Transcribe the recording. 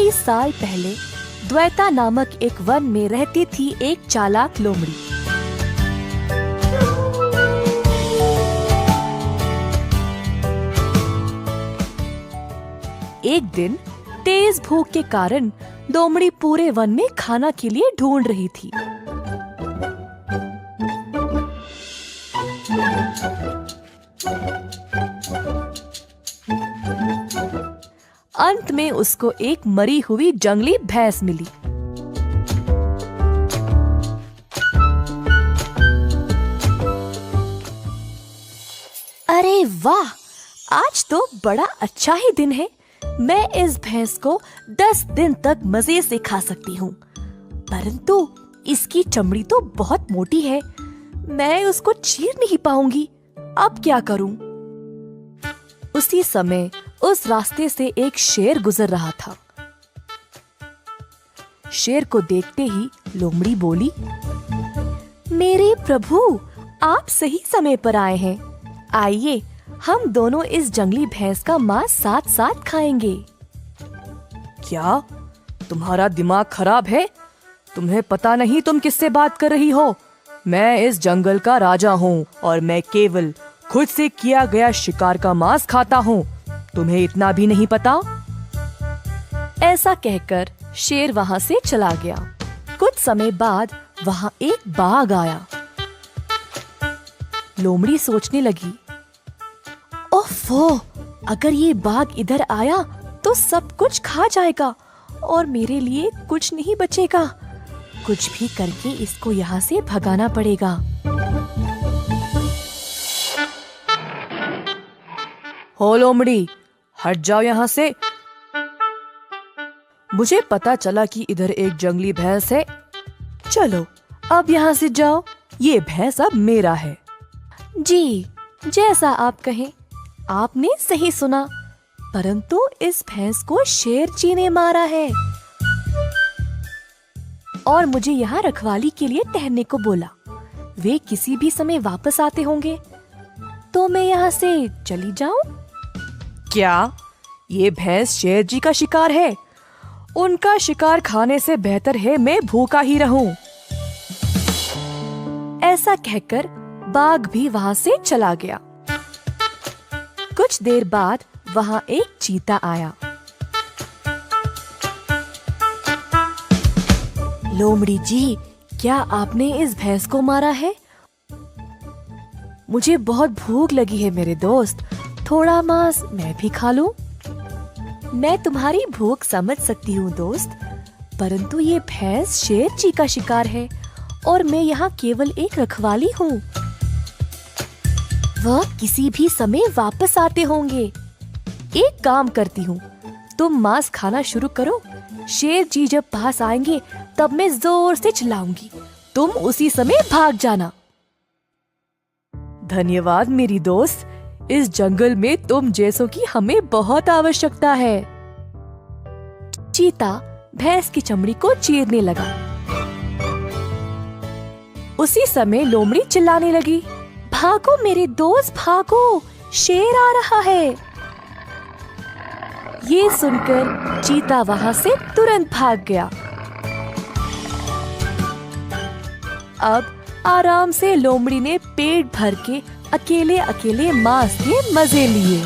कई साल पहले द्वैता नामक एक वन में रहती थी एक चालाक लोमड़ी। एक दिन तेज भूख के कारण लोमड़ी पूरे वन में खाना के लिए ढूंढ रही थी। अंत में उसको एक मरी हुई जंगली भैंस मिली। अरे वाह, आज तो बड़ा अच्छा ही दिन है। मैं इस भैंस को 10 दिन तक मजे से खा सकती हूँ, परंतु इसकी चमड़ी तो बहुत मोटी है, मैं उसको चीर नहीं पाऊंगी। अब क्या करूँ? उसी समय उस रास्ते से एक शेर गुजर रहा था। शेर को देखते ही लोमड़ी बोली, मेरे प्रभु, आप सही समय पर आए हैं। आइए, हम दोनों इस जंगली भैंस का मांस साथ साथ खाएंगे। क्या तुम्हारा दिमाग खराब है? तुम्हें पता नहीं तुम किससे बात कर रही हो? मैं इस जंगल का राजा हूँ और मैं केवल खुद से किया गया शिकार का मांस खाता हूँ। तुम्हें इतना भी नहीं पता? ऐसा कहकर शेर वहाँ से चला गया। कुछ समय बाद वहाँ एक बाघ आया। लोमड़ी सोचने लगी, ओफो, अगर ये बाघ इधर आया तो सब कुछ खा जाएगा और मेरे लिए कुछ नहीं बचेगा। कुछ भी करके इसको यहाँ से भगाना पड़ेगा। हो लोमड़ी, हट जाओ यहाँ से। मुझे पता चला कि इधर एक जंगली भैंस है। चलो अब यहाँ से जाओ, ये भैंस अब मेरा है। जी, जैसा आप कहें। आपने सही सुना, परंतु इस भैंस को शेर जी ने मारा है और मुझे यहाँ रखवाली के लिए ठहरने को बोला। वे किसी भी समय वापस आते होंगे, तो मैं यहाँ से चली जाऊं? क्या ये भैंस शेर जी का शिकार है? उनका शिकार खाने से बेहतर है मैं भूखा ही रहूं। ऐसा कहकर बाघ भी वहाँ से चला गया। कुछ देर बाद वहाँ एक चीता आया। लोमड़ी जी, क्या आपने इस भैंस को मारा है? मुझे बहुत भूख लगी है मेरे दोस्त, थोड़ा मांस मैं भी खा लूं? मैं तुम्हारी भूख समझ सकती हूँ दोस्त, परंतु ये भैंस शेर जी का शिकार है और मैं यहाँ केवल एक रखवाली हूँ। वह किसी भी समय वापस आते होंगे। एक काम करती हूँ, तुम मांस खाना शुरू करो। शेर जी जब पास आएंगे तब मैं जोर से चिल्लाऊंगी, तुम उसी समय भाग जाना। धन्यवाद मेरी दोस्त, इस जंगल में तुम जैसों की हमें बहुत आवश्यकता है। चीता भैंस की चमड़ी को चीरने लगा। उसी समय लोमड़ी चिल्लाने लगी, भागो मेरे दोस्त भागो, शेर आ रहा है। ये सुनकर चीता वहाँ से तुरंत भाग गया। अब आराम से लोमड़ी ने पेट भर के अकेले अकेले मांस के मजे लिए।